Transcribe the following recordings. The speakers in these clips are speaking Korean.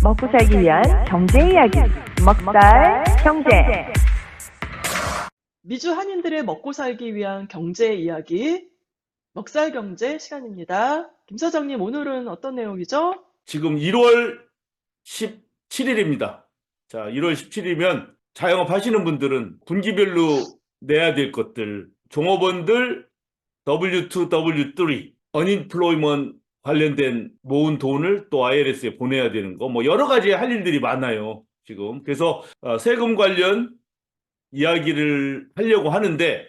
먹고 살기 위한 경제 이야기, 먹살 경제. 미주 한인들의 먹고 살기 위한 경제 이야기, 먹살 경제 시간입니다. 김 사장님, 오늘은 어떤 내용이죠? 지금 1월 17일입니다. 자, 1월 17일이면 자영업 하시는 분들은 분기별로 내야 될 것들, 종업원들 W2, W3, 언임플로이먼트 관련된 모은 돈을 또 IRS에 보내야 되는 거, 뭐 여러 가지 할 일들이 많아요, 지금. 그래서 세금 관련 이야기를 하려고 하는데,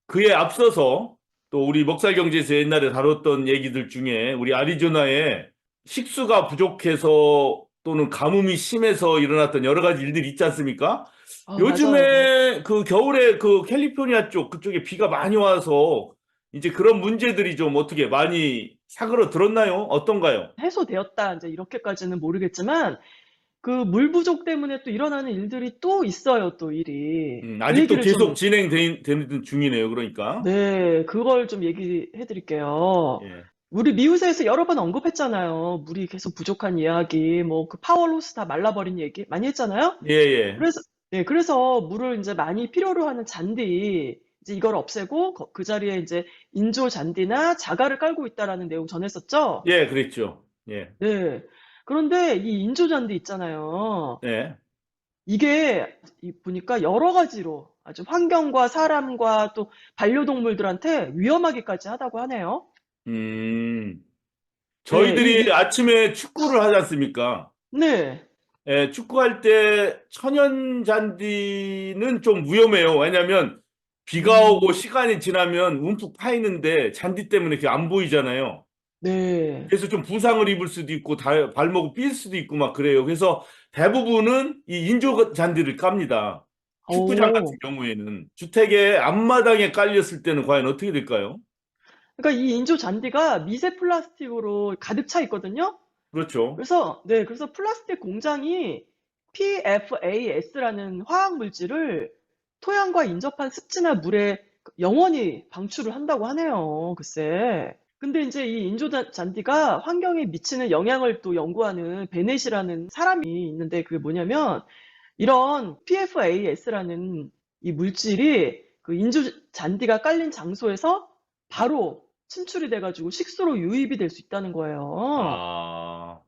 그에 앞서서 또 우리 먹살경제에서 옛날에 다뤘던 얘기들 중에 우리 아리조나에 식수가 부족해서 또는 가뭄이 심해서 일어났던 여러 가지 일들이 있지 않습니까? 맞아요. 요즘에 그 겨울에 그 캘리포니아 쪽 그쪽에 비가 많이 와서 이제 그런 문제들이 좀 어떻게 많이 사그러들었나요? 어떤가요? 해소되었다, 이제 이렇게까지는 모르겠지만, 그 물 부족 때문에 또 일어나는 일들이 또 있어요, 또 일이. 그 아직도 얘기를 계속 좀, 진행되는 중이네요, 그러니까. 네, 그걸 좀 얘기해 드릴게요. 예. 우리 미우새에서 여러 번 언급했잖아요. 물이 계속 부족한 이야기, 뭐 그 파워로스 다 말라버린 얘기 많이 했잖아요. 예, 예. 그래서, 네, 그래서 물을 이제 많이 필요로 하는 잔디, 이제 이걸 없애고 그 자리에 이제 인조 잔디나 자갈을 깔고 있다라는 내용 전했었죠? 예, 그랬죠. 예. 네. 그런데 이 인조 잔디 있잖아요. 예. 이게 보니까 여러 가지로 아주 환경과 사람과 또 반려동물들한테 위험하기까지 하다고 하네요. 음. 네, 저희들이 아침에 축구를 하지 않습니까? 네, 예, 축구할 때 천연 잔디는 좀 위험해요. 왜냐면 비가 오고 음, 시간이 지나면 움푹 파이는데 잔디 때문에 그게 안 보이잖아요. 네. 그래서 좀 부상을 입을 수도 있고 발목을 삘 수도 있고 막 그래요. 그래서 대부분은 이 인조 잔디를 깝니다. 축구장 같은 오. 경우에는 주택의 앞마당에 깔렸을 때는 과연 어떻게 될까요? 그러니까 이 인조 잔디가 미세 플라스틱으로 가득 차 있거든요. 그렇죠. 그래서 플라스틱 공장이 PFAS라는 화학 물질을 토양과 인접한 습지나 물에 영원히 방출을 한다고 하네요. 글쎄. 근데 이제 이 인조 잔디가 환경에 미치는 영향을 또 연구하는 베넷이라는 사람이 있는데 그게 뭐냐면 이런 PFAS라는 이 물질이 그 인조 잔디가 깔린 장소에서 바로 침출이 돼가지고 식수로 유입이 될 수 있다는 거예요. 아,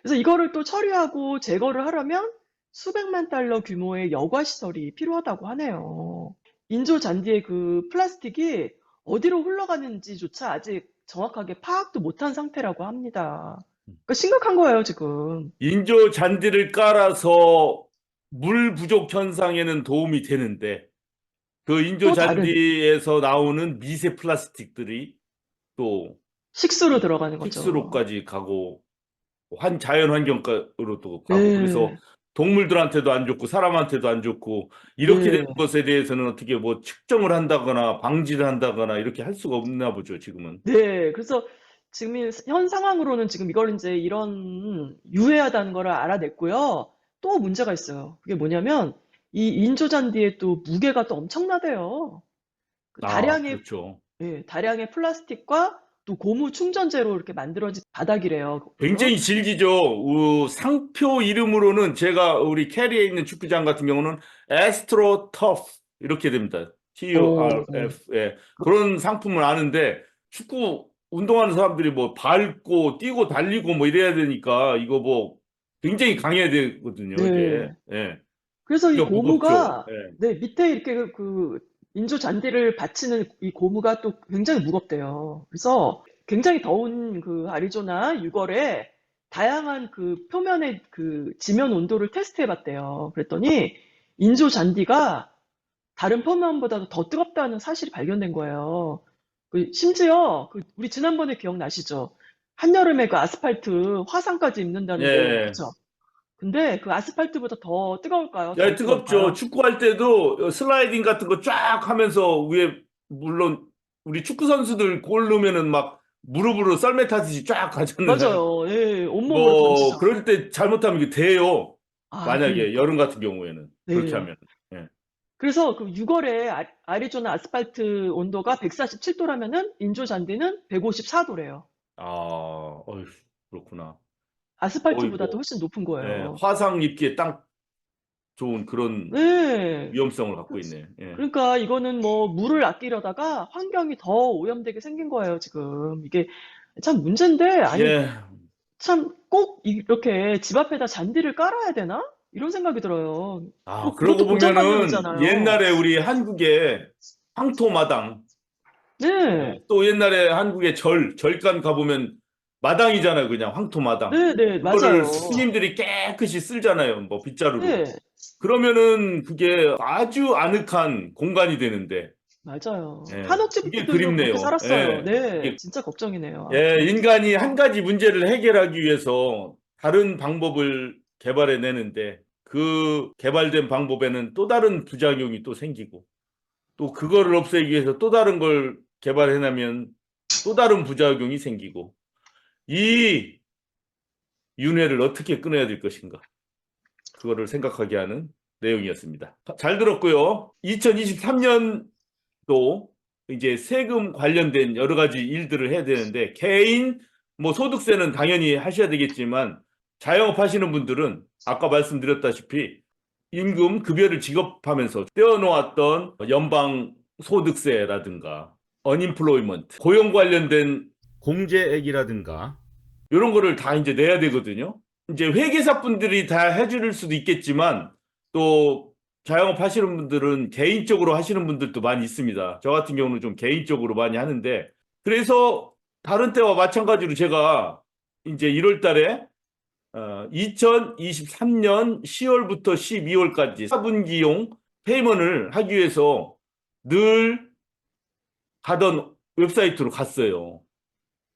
그래서 이거를 또 처리하고 제거를 하려면 수백만 달러 규모의 여과 시설이 필요하다고 하네요. 인조 잔디의 그 플라스틱이 어디로 흘러가는지조차 아직 정확하게 파악도 못한 상태라고 합니다. 그러니까 심각한 거예요, 지금. 인조 잔디를 깔아서 물 부족 현상에는 도움이 되는데 그 인조 또 다른 잔디에서 나오는 미세 플라스틱들이 또 식수로 들어가는 거죠. 식수로까지 가고 자연 환경으로도 가고 그래서 네, 동물들한테도 안 좋고 사람한테도 안 좋고 이렇게 되는 네. 것에 대해서는 어떻게 뭐 측정을 한다거나 방지를 한다거나 이렇게 할 수가 없나 보죠, 지금은. 네, 그래서 지금 현 상황으로는 지금 이걸 이제 이런 유해하다는 거를 알아냈고요. 또 문제가 있어요. 그게 뭐냐면 이 인조잔디의 또 무게가 또 엄청나대요. 그 아, 다량의 그렇죠. 다량의 플라스틱과 또 고무 충전재로 이렇게 만들어진 바닥이래요. 굉장히 질기죠. 상표 이름으로는 제가 우리 캐리에 있는 축구장 같은 경우는 에스트로 터프 이렇게 됩니다. 어. TURF. 예. 그런 상품을 아는데 축구 운동하는 사람들이 뭐 밟고 뛰고 달리고 뭐 이래야 되니까 이거 뭐 굉장히 강해야 되거든요, 이게. 네. 예. 그래서 이 이거 무겁죠. 고무가 예. 네, 밑에 이렇게 그 인조 잔디를 받치는 이 고무가 또 굉장히 무겁대요. 그래서 굉장히 더운 그 아리조나 6월에 다양한 그 표면의 그 지면 온도를 테스트해 봤대요. 그랬더니 인조 잔디가 다른 표면보다도 더 뜨겁다는 사실이 발견된 거예요. 심지어 우리 지난번에 기억나시죠? 한여름에 그 아스팔트 화상까지 입는다는데, 예. 그쵸? 근데 그 아스팔트보다 더 뜨거울까요? 야, 덜 뜨겁죠. 뜨거울까요? 축구할 때도 슬라이딩 같은 거 쫙 하면서 위에 물론 우리 축구 선수들 골 넣으면은 막 무릎으로 썰매 타듯이 쫙 가잖아요. 맞아요. 예, 온몸으로 뭐 던지죠. 그럴 때 잘못하면 이게 돼요. 아, 만약에 그러니까. 여름 같은 경우에는 그렇게 네. 하면. 예. 그래서 그 6월에 아리조나 아스팔트 온도가 147도라면은 인조 잔디는 154도래요. 아, 어휴, 그렇구나. 아스팔트보다도 뭐, 훨씬 높은 예, 거예요. 화상 입기에 딱 좋은 그런 네. 위험성을 갖고 있네요. 예. 그러니까 이거는 뭐 물을 아끼려다가 환경이 더 오염되게 생긴 거예요, 지금. 이게 참 문제인데, 아니, 예. 참 꼭 이렇게 집 앞에다 잔디를 깔아야 되나? 이런 생각이 들어요. 또 그러고 그것도 보장받는 보면은 거잖아요. 옛날에 우리 한국에 황토마당, 네, 또 옛날에 한국에 절간 가보면 마당이잖아요. 그냥 황토마당. 네, 네, 그거를 맞아요. 스님들이 깨끗이 쓸잖아요. 뭐 빗자루로. 네, 그러면은 그게 아주 아늑한 공간이 되는데, 맞아요. 예, 그게 한옥집들도 그렇게 그립네요. 살았어요. 예, 네, 이게, 진짜 걱정이네요. 예, 아무튼. 인간이 한 가지 문제를 해결하기 위해서 다른 방법을 개발해 내는데, 그 개발된 방법에는 또 다른 부작용이 또 생기고, 또 그거를 없애기 위해서 또 다른 걸 개발해내면 또 다른 부작용이 생기고, 이 윤회를 어떻게 끊어야 될 것인가, 그거를 생각하게 하는 내용이었습니다. 잘 들었고요. 2023년도 이제 세금 관련된 여러 가지 일들을 해야 되는데, 개인 뭐 소득세는 당연히 하셔야 되겠지만, 자영업 하시는 분들은 아까 말씀드렸다시피 임금 급여를 지급하면서 떼어놓았던 연방 소득세라든가 언임플로이먼트, 고용 관련된 공제액이라든가 이런 거를 다 이제 내야 되거든요. 이제 회계사 분들이 다 해줄 수도 있겠지만, 또 자영업 하시는 분들은 개인적으로 하시는 분들도 많이 있습니다. 저 같은 경우는 좀 개인적으로 많이 하는데, 그래서 다른 때와 마찬가지로 제가 이제 1월 달에 2023년 10월부터 12월까지 4분기용 페이먼을 하기 위해서 늘 가던 웹사이트로 갔어요.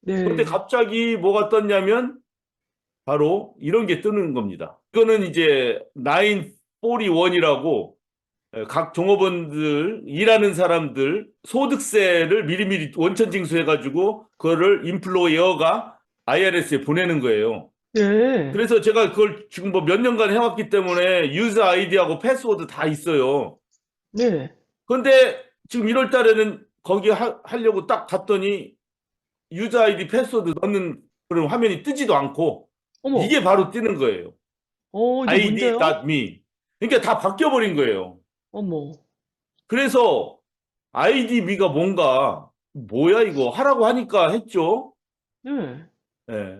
그런데 네, 갑자기 뭐가 떴냐면 바로 이런 게 뜨는 겁니다. 이거는 이제 941이라고 각 종업원들, 일하는 사람들 소득세를 미리미리 원천 징수해가지고 그거를 인플로이어가 IRS에 보내는 거예요. 네, 그래서 제가 그걸 지금 뭐 몇 년간 해왔기 때문에 유저 아이디하고 패스워드 다 있어요. 네. 그런데 지금 1월 달에는 거기 하려고 딱 갔더니 유저 아이디 패스워드 넣는 그런 화면이 뜨지도 않고 어머, 이게 바로 뜨는 거예요. 이게 문제요? id.me. 그러니까 다 바뀌어버린 거예요. 어머, 그래서 idme가 뭔가 뭐야 이거 하라고 하니까 했죠. 네, 예.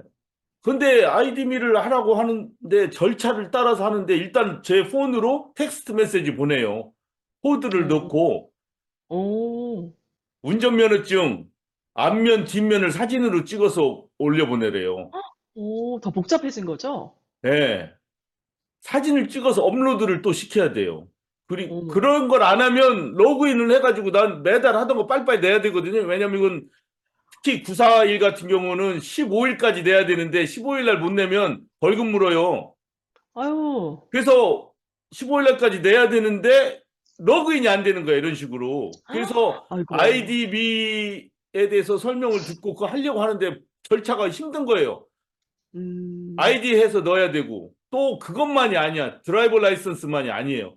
근데 아이디미를 하라고 하는데 절차를 따라서 하는데 일단 제 폰으로 텍스트 메시지 보내요. 코드를 어, 넣고 어, 운전면허증 앞면 뒷면을 사진으로 찍어서 올려보내래요. 더 복잡해진 거죠? 네. 사진을 찍어서 업로드를 또 시켜야 돼요. 어머, 그런 걸 안 하면 로그인을 해가지고 난 매달 하던 거 빨리빨리 내야 되거든요. 왜냐면 이건 특히 941 같은 경우는 15일까지 내야 되는데 15일 날 못 내면 벌금 물어요. 아유, 그래서 15일 날까지 내야 되는데 로그인이 안 되는 거야, 이런 식으로. 그래서 아이고, 아이디비에 대해서 설명을 듣고 그거 하려고 하는데 절차가 힘든 거예요. 음, 아이디 해서 넣어야 되고 또 그것만이 아니야. 드라이버 라이선스만이 아니에요.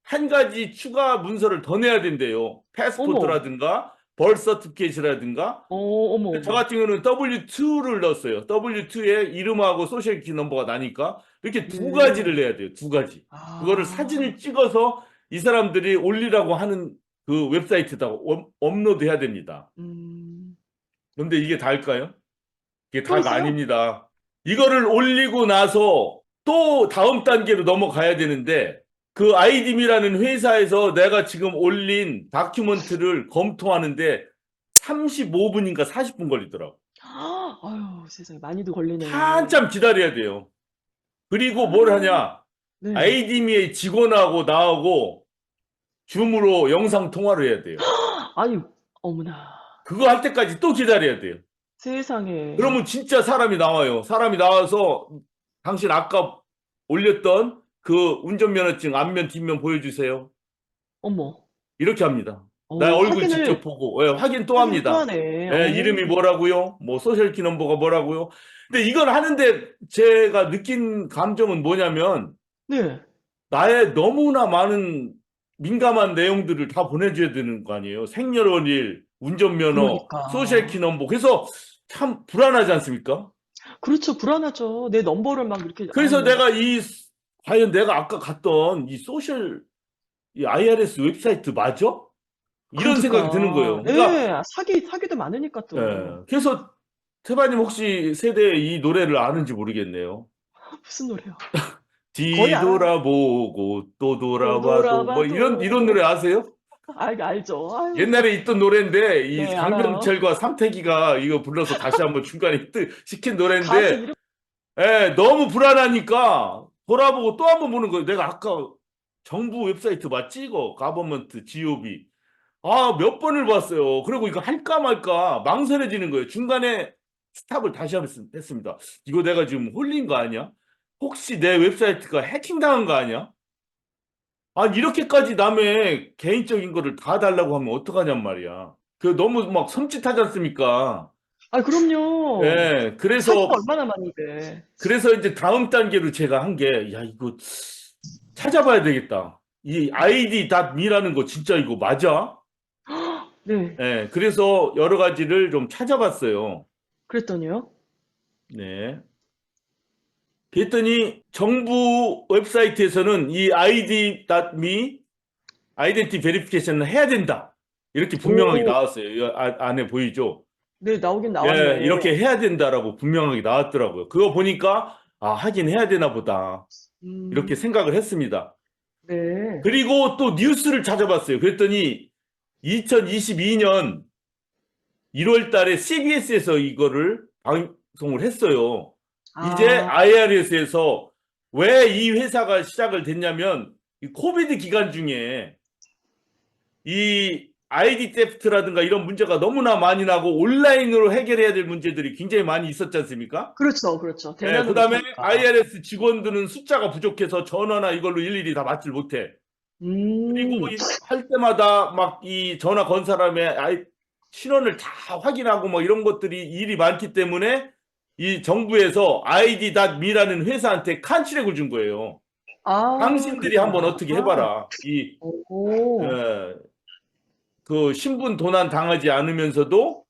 한 가지 추가 문서를 더 내야 된대요. 어머, 패스포트라든가 벌 서티피케이트라든가. 어머, 저 어머, 같은 경우는 W2를 넣었어요. W2에 이름하고 소셜키 넘버가 나니까 이렇게 두 가지를 네, 내야 돼요. 두 가지. 그거를 아, 사진을 찍어서 이 사람들이 올리라고 하는 그 웹사이트에다가 업로드해야 됩니다. 음, 그런데 이게 다일까요? 이게 또 다가 있어요? 아닙니다. 이거를 올리고 나서 또 다음 단계로 넘어가야 되는데, 그 아이디미라는 회사에서 내가 지금 올린 다큐멘트를 검토하는데 35분인가 40분 걸리더라고. 아유, 세상에, 많이도 걸리네. 한참 기다려야 돼요. 그리고 뭘 하냐? 네. 아이디미의 직원하고 나하고 줌으로 영상 통화를 해야 돼요. 아니, 어머나, 그거 할 때까지 또 기다려야 돼요. 세상에, 그러면 진짜 사람이 나와요. 사람이 나와서 당신 아까 올렸던 그 운전면허증 앞면 뒷면 보여주세요. 어머, 이렇게 합니다. 나 얼굴 직접 보고 확인 또 확인을 또 합니다. 하네. 이름이 뭐라고요? 뭐 소셜키 넘버가 뭐라고요? 근데 이걸 하는데 제가 느낀 감정은 뭐냐면, 네, 나의 너무나 많은 민감한 내용들을 다 보내줘야 되는 거 아니에요. 생년월일, 운전면허, 그러니까. 소셜키 넘버. 그래서 참 불안하지 않습니까? 그렇죠. 불안하죠. 내 넘버를 막 이렇게, 그래서 네. 내가 과연 내가 아까 갔던 이 이 IRS 웹사이트 맞아? 이런 생각이 드는 그러니까. 거예요. 그러니까, 예, 사기도 많으니까 또. 그래서 태바님 혹시 세대 이 노래를 아는지 모르겠네요. 무슨 노래요? 거의 알아요. 뒤돌아보고 또 또 돌아봐도 뭐 이런 돌아봐도. 노래 아세요? 알죠. 아유, 옛날에 있던 노래인데 이 네, 알아요. 강병철과 삼태기가 이거 불러서 다시 한번 중간에 히트 시킨 가수 노래인데 이름, 너무 불안하니까 돌아보고 또 한 번 보는 거예요. 내가 아까 정부 웹사이트 맞지? 이거 가버먼트 GOV 몇 번을 봤어요. 그리고 이거 할까 말까 망설여지는 거예요. 중간에 스탑을 다시 했습니다. 이거 내가 지금 홀린 거 아니야? 혹시 내 웹사이트가 해킹당한 거 아니야? 아니 이렇게까지 남의 개인적인 거를 다 달라고 하면 어떡하냔 말이야. 그 너무 막 섬찟하지 않습니까? 아, 그럼요. 예, 사기가 얼마나 많은데. 그래서 이제 다음 단계로 제가 한 게, 야, 이거 찾아봐야 되겠다. 이 id.me라는 거 진짜 이거 맞아? 네, 예, 그래서 여러 가지를 좀 찾아봤어요. 그랬더니요. 네. 그랬더니 정부 웹사이트에서는 이 id.me, 아이덴티 베리피케이션을 해야 된다. 이렇게 분명하게 오, 나왔어요. 이 안에 보이죠? 네, 나오긴 예, 나왔네. 이렇게 해야 된다라고 분명하게 나왔더라고요. 그거 보니까, 하긴 해야 되나 보다. 이렇게 음, 생각을 했습니다. 네. 그리고 또 뉴스를 찾아봤어요. 그랬더니 2022년 1월 달에 CBS에서 이거를 방송을 했어요. 이제 아, IRS에서 왜 이 회사가 시작을 됐냐면, 이 코비드 기간 중에 이 아이디 테프트라든가 이런 문제가 너무나 많이 나고 온라인으로 해결해야 될 문제들이 굉장히 많이 있었지 않습니까? 그렇죠, 그렇죠. 예, 대면을 그다음에 못하니까. IRS 직원들은 숫자가 부족해서 전화나 이걸로 일일이 다 받질 못해. 그리고 음, 할 때마다 막 이 전화 건 사람의 신원을 다 확인하고 뭐 이런 것들이 일이 많기 때문에 이 정부에서 ID.me라는 회사한테 칸치렉을 준 거예요. 당신들이 그랬구나. 한번 어떻게 해봐라. 오, 에, 그 신분 도난 당하지 않으면서도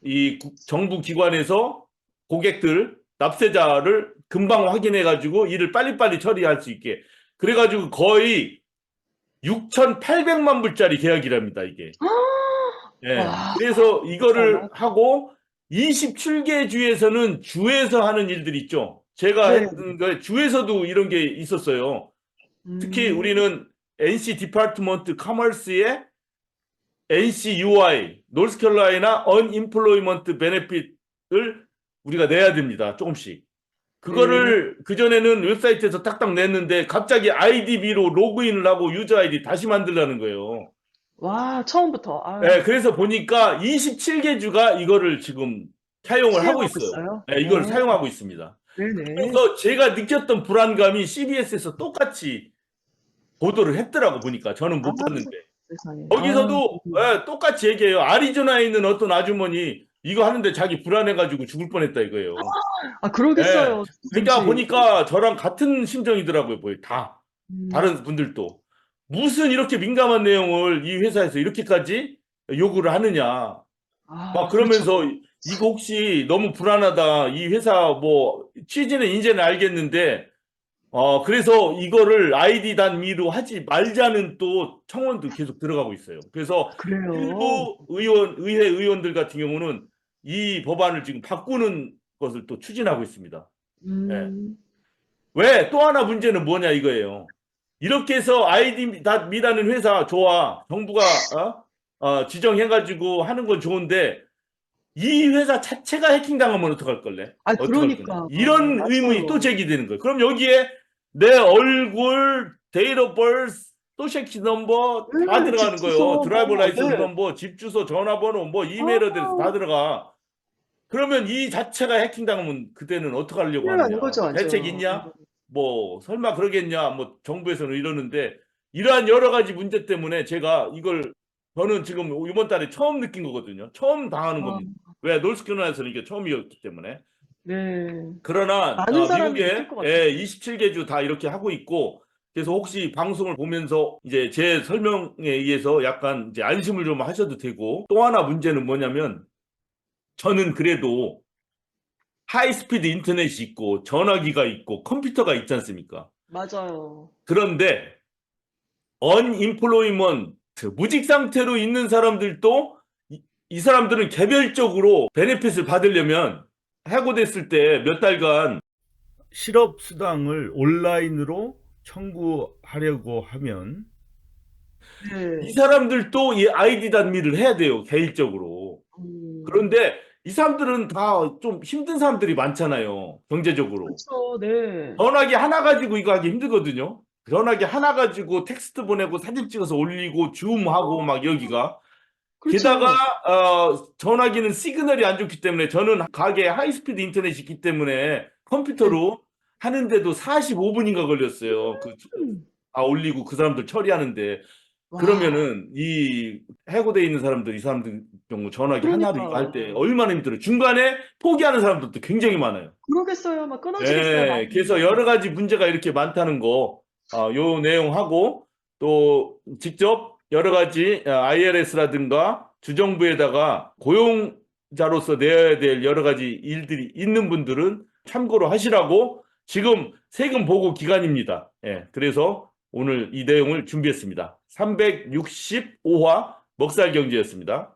이 정부 기관에서 고객들, 납세자를 금방 확인해가지고 일을 빨리빨리 처리할 수 있게. 그래가지고 거의 6,800만 불짜리 계약이랍니다, 이게. 예. 와, 그래서 이거를 어마어마. 하고 27개 주에서는 주에서 하는 일들 있죠. 제가 네. 했던 거 주에서도 이런 게 있었어요. 특히 음, 우리는 NC 디파트먼트 커머스의 NCUI, 노스캐롤라이나 언임플로이먼트 베네핏을 우리가 내야 됩니다. 조금씩. 네. 그거를 그전에는 웹사이트에서 딱딱 냈는데 갑자기 IDB로 로그인을 하고 유저 아이디 다시 만들라는 거예요. 와, 처음부터. 아유, 네, 그래서 보니까 27개 주가 이거를 지금 사용을 하고 시행하고 있어요. 있어요? 네, 이걸 사용하고 있습니다. 네네. 그래서 제가 느꼈던 불안감이 CBS에서 똑같이 보도를 했더라고 보니까 저는 아, 못 봤는데. 세상에. 아, 거기서도 똑같이 얘기해요. 아리조나에 있는 어떤 아주머니 이거 하는데 자기 불안해가지고 죽을 뻔했다 이거예요. 예. 그러겠어요. 그러니까 누구든지. 보니까 저랑 같은 심정이더라고요. 거의 다. 음, 다른 분들도. 무슨 이렇게 민감한 내용을 이 회사에서 이렇게까지 요구를 하느냐. 막 그렇죠. 그러면서 이거 혹시 너무 불안하다. 이 회사 뭐 취지는 이제는 알겠는데 그래서 이거를 ID.me로 하지 말자는 또 청원도 계속 들어가고 있어요. 그래서 그래요. 일부 의회 의원들 같은 경우는 이 법안을 지금 바꾸는 것을 또 추진하고 있습니다. 예. 음, 왜? 또 하나 문제는 뭐냐 이거예요. 이렇게 해서 ID.me라는 회사 좋아. 정부가 지정해가지고 하는 건 좋은데 이 회사 자체가 해킹당하면 어떡할 걸래? 어떡할 거냐? 그러니까. 이런 의문이 또 맞아요. 제기되는 거예요. 그럼 여기에 내 얼굴, 데이트 오브 버스, 소셜키 넘버 다 네, 집 들어가는 거예요. 주소, 드라이버 뭐, 라이선스 네. 넘버, 집 주소, 전화번호, 뭐 아, 이메일 어드레스 다 들어가. 그러면 이 자체가 해킹당하면 그때는 어떻게 하려고 큰일 나는 하느냐? 거죠, 대책 완전. 있냐? 뭐 설마 그러겠냐? 뭐 정부에서는 이러는데 이러한 여러 가지 문제 때문에 제가 이걸 저는 지금 이번 달에 처음 느낀 거거든요. 처음 당하는 아, 겁니다. 왜? 노스캐롤라이나에서는 이게 처음이었기 때문에. 네. 그러나 많은 사람이 느낄 미국에 것 같아요. 27개 주 다 이렇게 하고 있고 그래서 혹시 방송을 보면서 이제 제 설명에 의해서 약간 이제 안심을 좀 하셔도 되고 또 하나 문제는 뭐냐면 저는 그래도 하이스피드 인터넷이 있고 전화기가 있고 컴퓨터가 있지 않습니까? 맞아요. 그런데 언임플로이먼트 무직 상태로 있는 사람들도 이 사람들은 개별적으로 베네핏을 받으려면 해고됐을 때 몇 달간 실업 수당을 온라인으로 청구하려고 하면 이 네. 사람들도 이 아이디 단위를 해야 돼요, 개인적으로. 음, 그런데 이 사람들은 다 좀 힘든 사람들이 많잖아요, 경제적으로. 그렇죠. 네. 전화기 하나 가지고 이거 하기 힘들거든요. 전화기 하나 가지고 텍스트 보내고 사진 찍어서 올리고 줌하고 막 여기가. 게다가 그렇죠. 전화기는 시그널이 안 좋기 때문에 저는 가게에 하이스피드 인터넷이 있기 때문에 네. 컴퓨터로 하는데도 45분인가 걸렸어요. 음. 올리고 그 사람들 처리하는데. 와, 그러면은 이 해고돼 있는 사람들, 이 사람들 경우 전화기 하나로 이거 할 때 그러니까요. 얼마나 힘들어요. 중간에 포기하는 사람들도 굉장히 많아요. 그러겠어요. 막 끊어지겠어요, 예, 그래서 마음이. 여러 가지 문제가 이렇게 많다는 거, 요 내용하고 또 직접 여러 가지 IRS라든가 주정부에다가 고용자로서 내야 될 여러 가지 일들이 있는 분들은 참고로 하시라고 지금 세금 보고 기간입니다. 예, 그래서 오늘 이 내용을 준비했습니다. 365화 먹살경제였습니다.